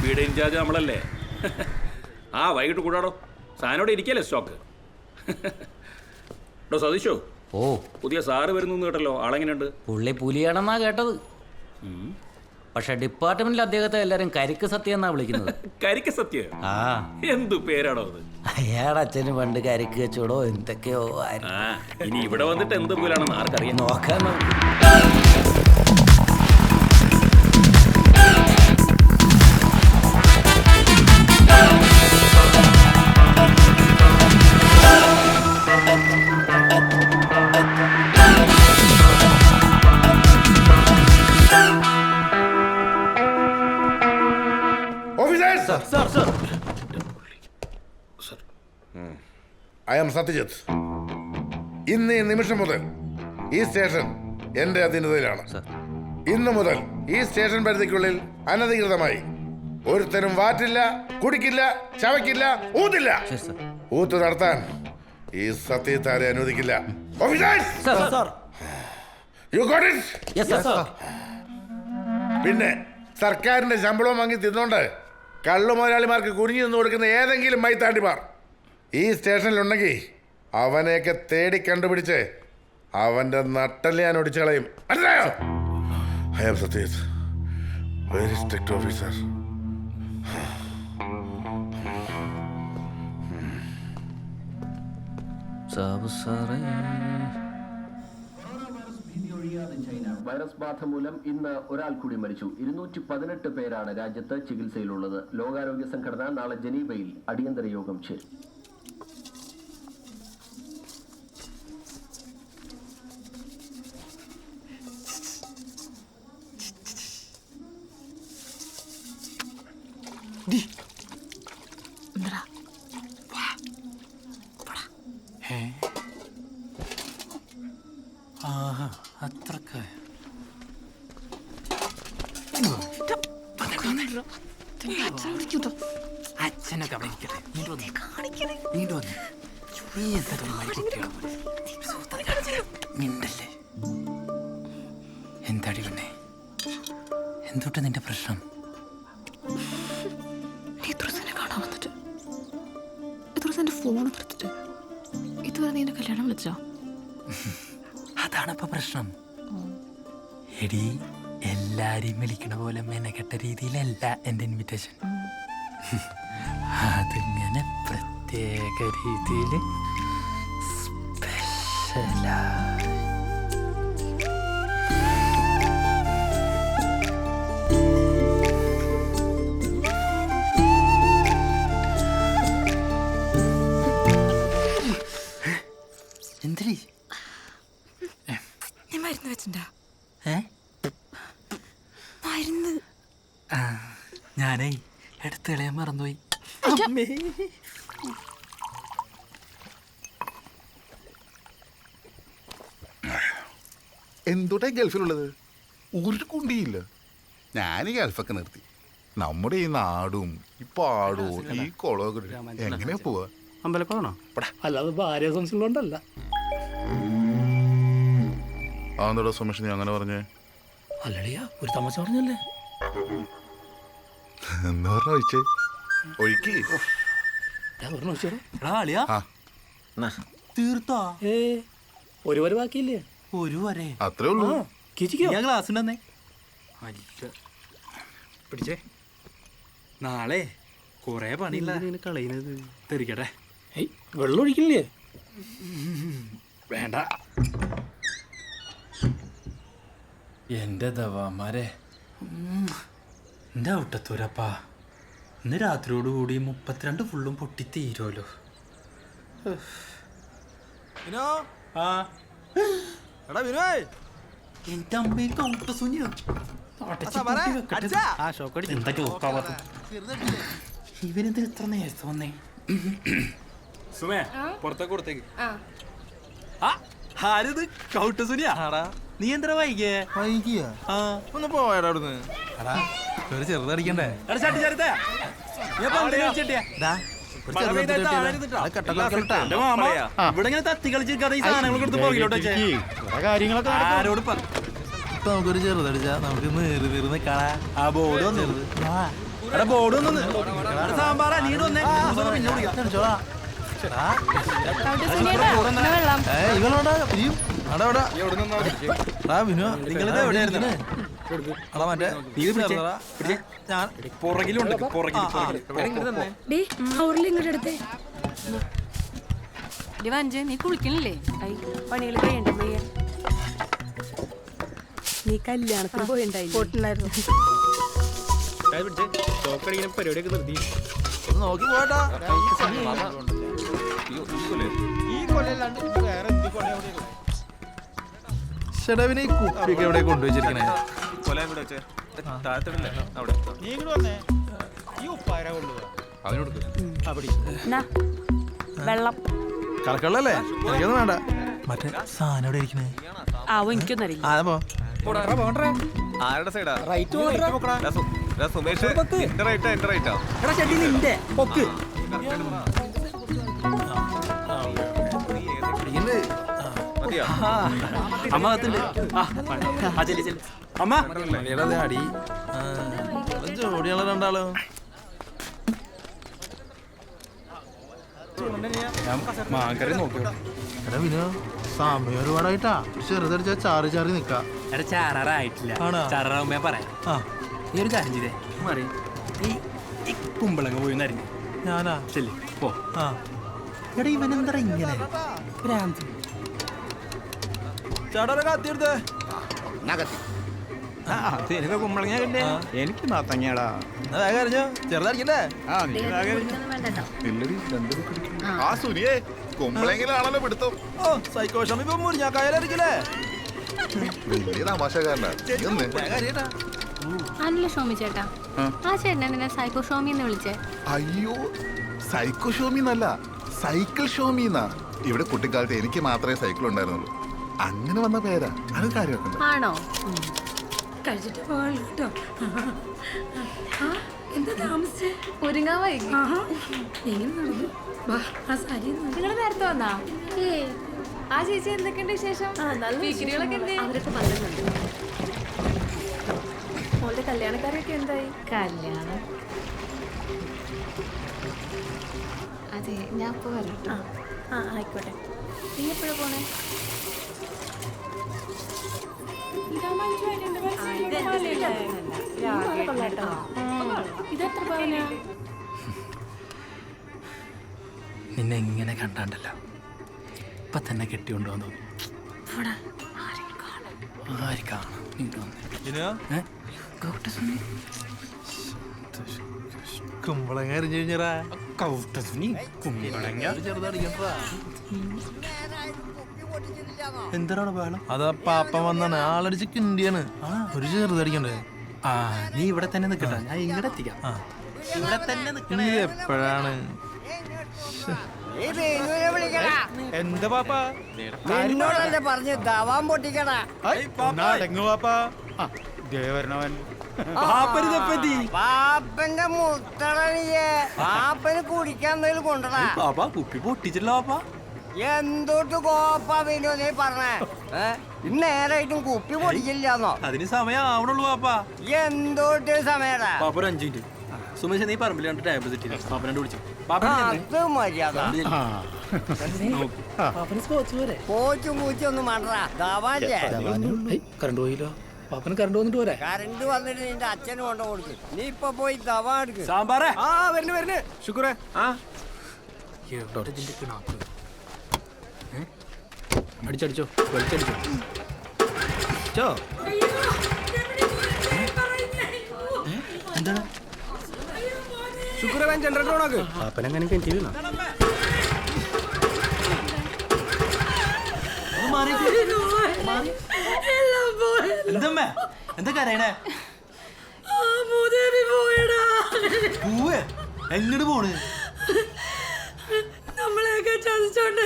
വീട് ഇൻചാർജ് നമ്മളല്ലേ. ആ വൈകിട്ട് കൂടാടോ, സാധനോടെ ഇരിക്കല്ലേ സ്റ്റോക്ക്. ഡോ സതീശോ, ഓ പുതിയ സാറ് വരുന്നു കേട്ടല്ലോ, ആളെങ്ങനെയുണ്ട്? പുള്ളി പുലിയാണെന്നാ കേട്ടത്. പക്ഷെ ഡിപ്പാർട്ട്മെന്റിൽ അദ്ദേഹത്തെ എല്ലാരും കരിക്ക് സത്യം എന്നാ വിളിക്കുന്നത്. കരിക്ക് സത്യം? ആ, എന്തു പേരാണോ അത്? അയാളുടെ അച്ഛന് പണ്ട് കരിക്ക് വെച്ചോടോ എന്തൊക്കെയോ. ഇനി ഇവിടെ വന്നിട്ട് എന്ത് പോലാണെന്ന് ആർക്കറിയാം. നോക്കാൻ I am സത്യജിത്ത്. ഇന്ന് ഈ നിമിഷം മുതൽ ഈ സ്റ്റേഷൻ എന്റെ അധീനതയിലാണ്. ഇന്നു മുതൽ ഈ സ്റ്റേഷൻ പരിധിക്കുള്ളിൽ അനധികൃതമായി ഒരുത്തരും വാറ്റില്ല, കുടിക്കില്ല, ചവയ്ക്കില്ല, ഊതില്ല. ഊത്ത് നടത്താൻ ഈ സത്യജിത്ത് ആരെ അനുവദിക്കില്ല. പിന്നെ സർക്കാരിന്റെ ശമ്പളവും വാങ്ങി തിന്നോണ്ട് കള്ളു മുതലാളിമാർക്ക് കുനിഞ്ഞു നിന്ന് കൊടുക്കുന്ന ഏതെങ്കിലും മൈത്താണ്ടിമാർ ഈ സ്റ്റേഷനിലുണ്ടെങ്കിൽ അവനെയൊക്കെ തേടി കണ്ടുപിടിച്ച് അവന്റെ നട്ടല് ഞാൻ ഒടിച്ചു കളയും. I am Satyajit, very strict officer. Virus ബാധ മൂലം ഇന്ന് ഒരാൾ കൂടി മരിച്ചു. 218 പേരാണ് രാജ്യത്ത് ചികിത്സയിലുള്ളത്. ലോകാരോഗ്യ സംഘടന നാളെ ജനീവയിൽ അടിയന്തര യോഗം ചേരും. അത്രക്ക് അച്ഛനൊക്കെ അവിടെ മിണ്ടല്ലേ. എന്താടി പെണ്ണേ, എന്തുട്ട് നിന്റെ പ്രശ്നം? കാണാൻ വന്നിട്ട് എന്റെ ഫോൺ എടുത്തിട്ട് ഇതുവരെ നീ എന്നെ കല്യാണം വിളിച്ചോ? അതാണിപ്പോ പ്രശ്നം. എടി, എല്ലാരെയും വിളിക്കണ പോലെ മെനക്കെട്ട രീതിയിലല്ല എന്റെ ഇൻവിറ്റേഷൻ. അതിങ്ങനെ പ്രത്യേക രീതിയിൽ സ്പെഷ്യലാ. എന്തിരി മരുന്ന് വെച്ചിട്ടുണ്ടാ? ഞാനേ എടുത്ത് കളയാൻ മറന്നുപോയി. എന്തുട്ടാ ഗൾഫിലുള്ളത്? ഒരു കുണ്ടിയില്ല. ഞാൻ ഈ ഗൾഫൊക്കെ നിർത്തി. നമ്മുടെ ഈ നാടും ഈ പാടവും ഈ കുളമൊക്കെ എങ്ങനെയാ പോവാ? അമ്പലക്കുളമാണോ? അല്ലാതെ ഭാര്യ സംശയമുണ്ടല്ല. അതെന്താ സുമേഷ് നീ അങ്ങനെ പറഞ്ഞേ? അല്ലടിയാ, ഒരു തമാശ പറഞ്ഞല്ലേ. എന്താ പറഞ്ഞ ഒഴിച്ചേ? ഒഴിക്ക്. തീർത്താ? ഒരു വരെ ബാക്കിയില്ലേ? ഒരു വരെ അത്രേ ഉള്ളൂ. ഗ്ലാസ് ഉണ്ടെന്നേ. പിടിച്ചേ. നാളെ കൊറേ പണിയില്ല. കളയുന്നത് തെറിക്കട്ടെ. വെള്ളം ഒഴിക്കില്ലേ? വേണ്ട. എന്റെ ദവാമാരെ, എന്റെ ഔട്ടത്തൂരപ്പാ, ഇന്ന് രാത്രിയോടുകൂടി 32 ഫുള്ളും പൊട്ടി തീരുമല്ലോ. എന്റെ അമ്മയ്ക്ക് ഔട്ടസൂന്യോ ഇവനെന്തിന് ഇത്ര നേരത്തെ വന്നേ? സുമേ, പുറത്തേക്ക് കൊടുത്തേക്ക്. ആരിത്? കൗട്ടസുനിയാ? നീ എന്താ വൈകിയേ? ഒന്ന് പോയടാ അവിടുന്ന്. ഒരു ചെറുതടിക്കണ്ടേ? ഇവിടെ ഇങ്ങനെ തത്തി കളിച്ചിരിക്കാതെ ഈ സാധനങ്ങൾ കൊടുത്ത് പോകിലോട്ടെ. ആരോട് നമുക്കൊരു ചെറുതടിച്ചാ നമുക്ക് നീറി നീർന്ന് കളാ. ആ ബോർഡ് വന്നു. ബോർഡ് സാമ്പാറാ നീ പിന്നെ നിങ്ങളിത് എവിടെയായിരുന്നു മറ്റേ ഞാൻ പുറകിലുണ്ട് വഞ്ച് നീ കുളിക്കണില്ലേ പണികൾ കഴിയണ്ടേ പയ്യ നീ കല്യാണത്തിന് പോയിണ്ടായിരുന്നു പരിപാടിയൊക്കെ നിർത്തി നോക്കി പോട്ടാ ഷെഡവിനെ ഈ കുപ്പിയൊക്കെ എവിടെ കൊണ്ടുവച്ചിരിക്കണേ വെള്ളം കലക്കള്ളല്ലേ എനിക്കൊന്നും വേണ്ട മറ്റേ സാധനം എവിടെ ഇരിക്കണേ ആവോ എനിക്കൊന്നും അറിയില്ല അതപ്പോ ആരുടെ സൈഡാ റൈറ്റ് സുമേഷ് എന്റെ റൈറ്റാ എന്റെ റൈറ്റാ നിന്റെ പൊക്ക് മതിയോ അമ്മ അമ്മ അടി ജോഡിയുള്ള രണ്ടാളോ മാങ്കറി നോക്കിയോ എടാ വിനോ സമയം ഒരുപാടായിട്ടാ ചെറുതടിച്ച ചാറി ചാറി നിക്കാ എടാ ചാറാറായിട്ടില്ല ചാറാറാകുമ്പോ ഞാൻ പറയാം നീ ഒരു കാര്യം ചെയ്തേ മാറി ഈ കുമ്പളങ്ങ പോയി നരിഞ്ഞു ഞാനാ ചെല്ലി പോ ആ എടാ ഇവനെന്താ ഇങ്ങനെ ചേട്ടാ കത്തിയെടുത്തേ എനിക്ക് കുമ്പളങ്ങ കിട്ടേ എനിക്ക് നാത്തങ്ങയാടാ ചെറുതടിക്കണ്ടേ ആ സുനിയെ കുമ്പളെങ്കിലാണല്ലോ പിടുത്തം. ഓ സൈക്കോഷം ഇപ്പൊ മുറിഞ്ഞാക്കായാലേ വലിയ തമാശക്കാരനാ. ഇതൊന്ന്. അല്ല ഷോമി ചേട്ടാ ആ ചേട്ടൻ എന്തിനാ സൈക്കോ ഷോമി എന്ന് വിളിച്ചേ അയ്യോ സൈക്കോ ഷോമി എന്നല്ല, സൈക്കിൾ ഷോമി എന്നാ. ഇവിടെ കുട്ടിക്കാലത്ത് എനിക്ക് മാത്രമേ സൈക്കിൾ ഉണ്ടായിരുന്നുള്ളൂ. അങ്ങനെ വന്ന പേരാ. അത് കാര്യമൊക്കെ ആണോ കഴിച്ചിട്ട് കേട്ടോ. എന്താ താമസിച്ചേ? ഒരുങ്ങാൻ വൈകി എങ്ങനെ നടന്നു? ആ സാരി നിങ്ങൾ നേരത്തെ വന്നാ ആ ചേച്ചി എന്തൊക്കെയുണ്ട് വിശേഷം? ഡിഗ്രികളൊക്കെ എന്തേ? അവരൊക്കെ പറയുന്നുണ്ട്. മോളുടെ കല്യാണക്കാരൊക്കെ എന്തായി? കല്യാണം അതെ ഞാൻ ഇപ്പൊ വരാം. ആയിക്കോട്ടെ. നീ എപ്പോഴാ പോണേ? ഇതെത്ര പവനാ? നിന്നെ എങ്ങനെ കണ്ടാണ്ടല്ലോ ഇപ്പൊ തന്നെ കെട്ടിക്കൊണ്ടുവന്നു. ആര് കാണും? കുമ്പളങ്ങ അരിഞ്ഞു കഴിഞ്ഞാ എന്താണ് വേണം? അതാ പാപ്പ വന്നാണ് ആളടിച്ച് കിണ്ടിയാണ്. ഒരു ചെറുതടിക്കണ്ടേ? ആ നീ ഇവിടെ തന്നെ നിൽക്കട്ടെ, ഞാൻ ഇങ്ങടെ എത്തിക്കാം. ഇവിടെ തന്നെ നീ എപ്പോഴാണ്? എന്താ പാപ്പാ എന്നോടല്ലേ പറഞ്ഞ് ദവാൻ പൊട്ടിക്കടാ. പാപ്പന്റെ മുത്തടനിയെ പാപ്പന് കുടിക്കാൻ എന്തെങ്കിലും കൊണ്ടടാ. പാപ്പാ കുപ്പി പൊട്ടിച്ചില്ല പാപ്പാ. എന്തോട്ട് കോപ്പാ വിനോ നീ പറഞ്ഞേ? ഇന്നേരായിട്ടും കുപ്പി പൊടിക്കില്ലാന്നോ? അതിന് സമയം ആവണുള്ളൂ പാപ്പാ. എന്തോട്ട് സമയടാ? പാപ്പ ഒരു 5 മിനിറ്റ്. സുമേഷ് നീ പറമ്പിൽ രണ്ട് ടാബ്ലറ്റ് സെറ്റ് ചെയ്തു. പാപ്പനോട് വിളിച്ചു. അത് മര്യാദ. കോച്ചും കൂച്ചും ഒന്നും വേണ്ടടാ. ദവാല്ലേ കറണ്ട് പോയില്ലോ. പാപ്പന് കറണ്ട് വന്നിട്ട് പോരെ? കറണ്ട് വന്നിട്ട് നിന്റെ അച്ഛന് കൊണ്ട കൊടുക്ക്. നീ ഇപ്പൊ പോയി ദവാ എടുക്ക്. സാമ്പാറേ ആ വരുന്നു ശുക്രേ ആ അടിച്ചടിച്ചോ, വലിച്ചടിച്ചോ. എന്താണ് ശുക്രേ ജനറേറ്റർ ഓണാക്ക്. പാപ്പനെങ്ങനെ കിണറ്റി വീണോ? എന്തമ്മേ എന്താ കരയണേ? പൂവേ എങ്ങോട്ട് പോണ്? നമ്മളെയൊക്കെ ചതിച്ചോണ്ട്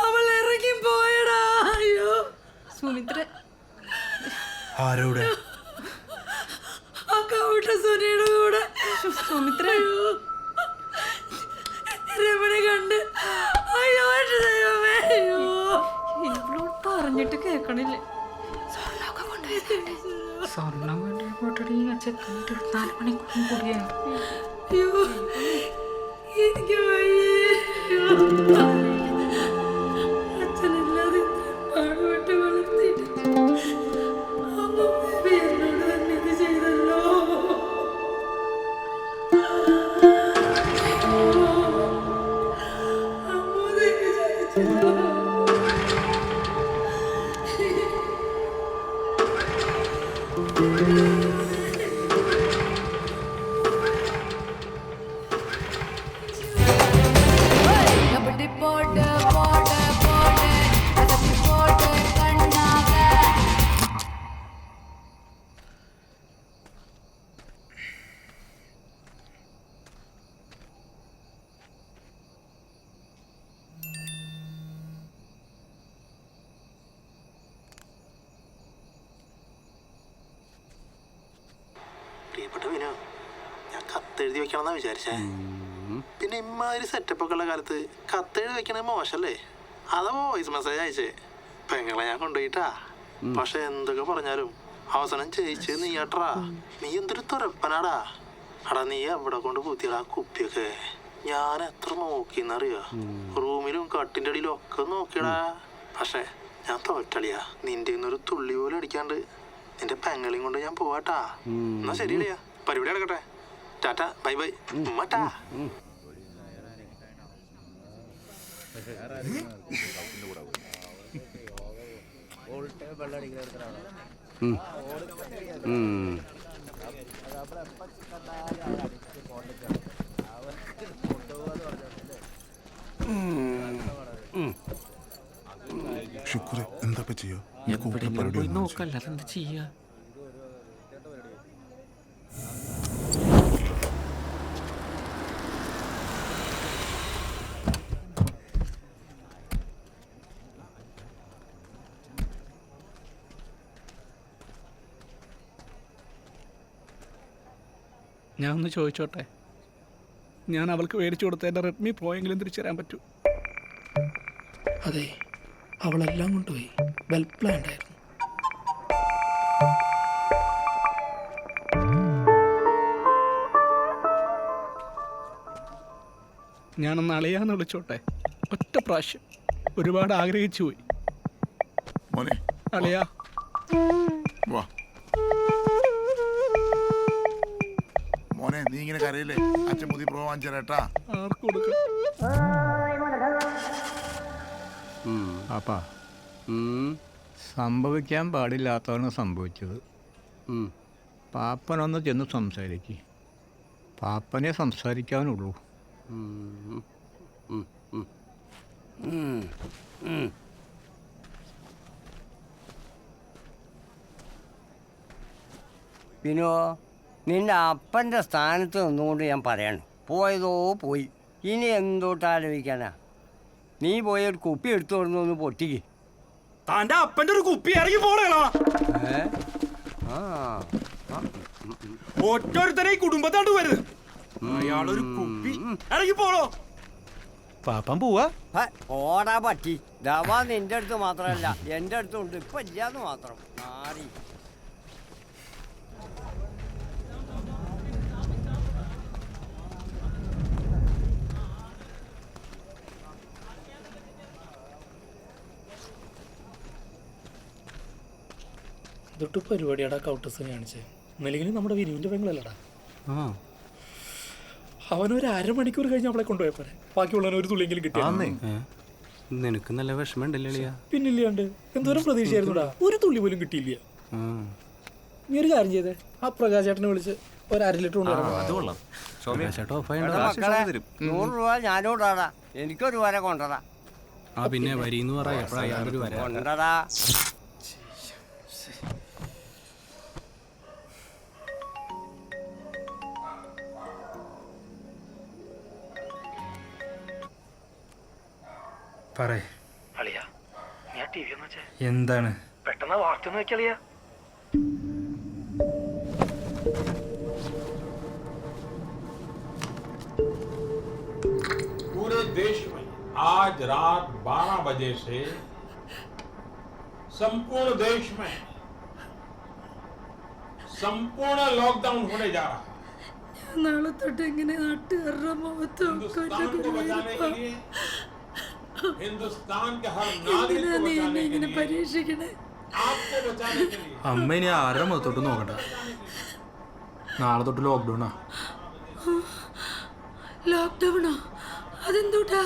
അവൾ ഇറങ്ങി പോയടാ. അയ്യോ സുമിത്ര ആരോടെ? ആ കൗട്ട സുനിയുടെ കൂടെ. സുമിത്ര രമണി കണ്ട് അയ്യോ എന്റെ ദൈവമേ. അയ്യോ ഇവളോട് പറഞ്ഞിട്ട് കേക്കണില്ലേ? സ്വർണ്ണം പോട്ടടി ചെക്കനിട്ട് 4 മണിക്കൂറും കൂടിയാ. അയ്യോ എനിക്ക് വയ്യേ. അച്ഛനില്ലാതെ പാടുപെട്ട് വളർത്തിയിട്ട് അമ്മ എന്നോട് തന്നെ ഇത് ചെയ്തല്ലോ. അമ്മ ഇതൊക്കെ ചെയ്യിച്ചല്ലോ. പ്രിയപ്പെട്ട വിനോ, ഞാൻ കത്തെഴുതി വെക്കണമെന്നാ വിചാരിച്ചേ. പിന്നെ ഇമ്മാതിരി സെറ്റപ്പൊക്കെ ഉള്ള കാലത്ത് കത്തെഴുതി വെക്കണേ മോശല്ലേ? അതാ വോയിസ് മെസ്സേജ് അയച്ചേ. പെങ്ങളെ ഞാൻ കൊണ്ടുപോയിട്ടാ. പക്ഷെ എന്തൊക്കെ പറഞ്ഞാലും അവസാനം ജയിച്ചത് നീയാട്ടാ. നീ എന്തൊരു തുറപ്പനാടാ. അടാ നീ എവിടെ കൊണ്ട് പൂത്തിയടാ കുപ്പിയൊക്കെ? ഞാൻ എത്ര നോക്കിന്നറിയോ? റൂമിലും കട്ടിന്റെ അടിയിലും ഒക്കെ നോക്കിയടാ. പക്ഷെ ഞാൻ തോറ്റളിയാ. നിന്റെ ഒരു തുള്ളി പോലും അടിക്കാണ്ട് നിന്റെ പെങ്ങളെയും കൊണ്ട് ഞാൻ പോവാട്ടാ. എന്നാ ശരിയല്ലയാ, പരിപാടി നടക്കട്ടെ. ടാറ്റ, ബൈ ബൈ, ഉമ്മട്ടാ. ശുക്രെ, എന്താ ചെയ്യോ? നോക്കല്ല, അതെന്താ ചെയ്യാ? ഞാൻ ഒന്ന് ചോദിച്ചോട്ടെ, ഞാൻ അവൾക്ക് മേടിച്ചു കൊടുത്ത എൻ്റെ റെഡ്മി പ്രോ എങ്കിലും തിരിച്ചു തരാൻ പറ്റൂ? അതെ, അവളെല്ലാം കൊണ്ടുപോയി. വെൽ പ്ലാൻഡ് ആയിരുന്നു. ഞാനൊന്ന് അളിയാന്ന് വിളിച്ചോട്ടെ, ഒറ്റ പ്രാവശ്യം. ഒരുപാട് ആഗ്രഹിച്ചു പോയി. മോനെ അളിയാ, വാ മോനെ, നീ ഇങ്ങനെ കരയില്ലേ? അച്ഛൻ പുതിയ പ്രോ വാങ്ങിച്ചേട്ടാ. ആർക്ക് കൊടുക്കാം? പാപ്പാ, സംഭവിക്കാൻ പാടില്ലാത്തതാണ് സംഭവിച്ചത്. പാപ്പനൊന്ന് ചെന്ന് സംസാരിക്ക്. പാപ്പനെ സംസാരിക്കാനുള്ളൂ. പിന്നോ നിന്റെ അപ്പൻ്റെ സ്ഥാനത്ത് നിന്നുകൊണ്ട് ഞാൻ പറയണം, പോയതോ പോയി. ഇനി എന്തോട്ട് ആലോചിക്കാനാ? നീ പോയി ഒരു കുപ്പി എടുത്തു കൊടുന്നൊന്ന് പൊട്ടിക്ക്. തന്റെ അപ്പന്റെ ഒരു കുപ്പി ഇറങ്ങി പോണേളാ. ഒറ്റൊരുത്തനെ ഈ കുടുംബത്താണ്ട് വരുത്. അയാളൊരു കുപ്പി ഇറങ്ങി പോണോ? പാപ്പൻ പോവാ? ഓടാ പറ്റി. ദവാ നിന്റെ അടുത്ത് മാത്രമല്ല എൻ്റെ അടുത്തുണ്ട്. ഇപ്പൊ ഇല്ലാന്ന് മാത്രം. മാറി ഇതൊട്ട് പരിപാടിയാടാ കൗട്ടസിനെ കാണിച്ചേ. ഒന്നല്ലെങ്കിലും നമ്മുടെ വിനുവിൻ്റെ പെങ്ങളല്ലടാ. അവനൊരു അരമണിക്കൂർ കഴിഞ്ഞ് അവളെ കൊണ്ടുപോയപ്പോരെ. ബാക്കിയുള്ളവന് ഒരു തുള്ളിയെങ്കിലും കിട്ടിയ. നിനക്ക് നല്ല വിഷമം ഉണ്ടല്ലേ? പിന്നില്ലാണ്ട് എന്തോരം പ്രതീക്ഷയായിരുന്നുടാ. ഒരു തുള്ളി പോലും കിട്ടിയില്ല. നീ ഒരു കാര്യം ചെയ്തേ, ആ പ്രകാശ് ചേട്ടനെ വിളിച്ച് ഒരു 1/2 ലിറ്റർ കൊണ്ടുവരാം. മക്കളെ, 100 രൂപ ഞാനോടാടാ. എനിക്കൊരു വര കൊണ്ടടാ. പിന്നെ വരീന്ന് പറയാ കൊണ്ടടാ. എന്താണ് പെട്ടെന്ന് വാർത്ത നോക്കിയാ? पूरे देश में आज रात 12 बजे से संपूर्ण देश में संपूर्ण लॉकडाउन होने जा रहा है। നാളെ തൊട്ട് എങ്ങനെ നാട്ടുകാരുടെ മുഖത്തും हिंदुस्तान को बचाने के लिए, हिंदुस्तान के हर नागरिक को बचाने के लिए, പരീക്ഷിക്കണേ? आपको बचाने के लिए അമ്മ ഇനി ആരുടെ മുഖത്തോട്ട് നോക്കണ്ട. നാളെ തൊട്ട് ലോക്ക്ഡൗണാ. ലോക്ക്ഡൗണോ? അതെന്തൂട്ടാ?